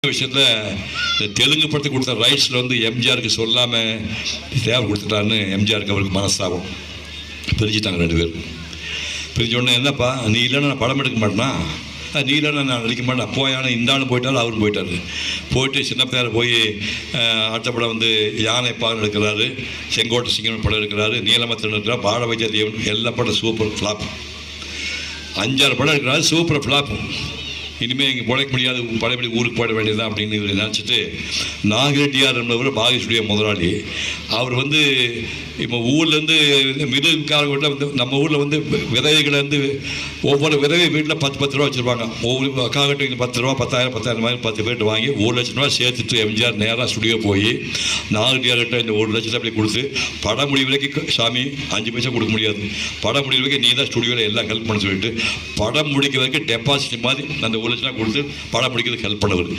விஷயத்தில் தெலுங்கு படத்துக்கு கொடுத்த ரைட்ஸில் வந்து எம்ஜிஆருக்கு சொல்லாமல் தேவை கொடுத்துட்டான்னு எம்ஜிஆருக்கு அவருக்கு மனஸ்தாபம். பிரிஞ்சுட்டாங்க ரெண்டு பேர். பிரிஞ்ச உடனே என்னப்பா நீ இல்லைன்னா நான் படம் எடுக்க மாட்டேனா, நீ இல்லைன்னா நான் நடிக்க மாட்டேன் போயானே இந்த ஆளும் போயிட்டாலும் அவரும் போயிட்டார். போயிட்டு சின்ன பேர் போய் அடுத்த படம் வந்து யானை பாகன் எடுக்கிறாரு, செங்கோட்டை சிங்கம் படம் எடுக்கிறாரு, நீலமத்திரன் இருக்கிறார், பாட வைத்திய தேவன், எல்லா படம் சூப்பர் ஃப்ளாப். 5-6 படம் எடுக்கிறாரு, சூப்பர் ஃப்ளாப். இனிமேல் இங்கே பிழைக்க முடியாது, பழையபடி ஊருக்கு போயிட வேண்டியதான் அப்படின்னு இவர் நினச்சிட்டு நாகரெட்டியார் என்பவர் பாகி ஸ்டுடியோ முதலாளி. அவர் வந்து இப்போ ஊர்லேருந்து மிருதுக்கார வீட்டில் வந்து நம்ம ஊரில் வந்து விதவைகளை வந்து ஒவ்வொரு விதவை வீட்டில் 10 ரூபா வச்சுருப்பாங்க. ஒவ்வொரு காகட்டும் இங்கே 10 ரூபா 10,000 மாதிரி 10 பேர்ட்டு வாங்கி 1 லட்சம் ரூபா சேர்த்துட்டு எம்ஜிஆர் நேராக ஸ்டுடியோ போய் நாகரெட்டியார்கிட்ட இந்த 1 லட்சத்தை அப்படி கொடுத்து படம் முடிவு வரைக்கும் சாமி 5 பைசா கொடுக்க முடியாது, படம் முடிவு வரைக்கும் நீ தான் ஸ்டுடியோவில் எல்லாம் ஹெல்ப் பண்ண சொல்லிட்டு படம் முடிக்க வரைக்கும் டெபாசிட் மாதிரி அந்த 1 லட்சம் கொடுத்து படம் முடிக்கிறதுக்கு ஹெல்ப் பண்ணவர்.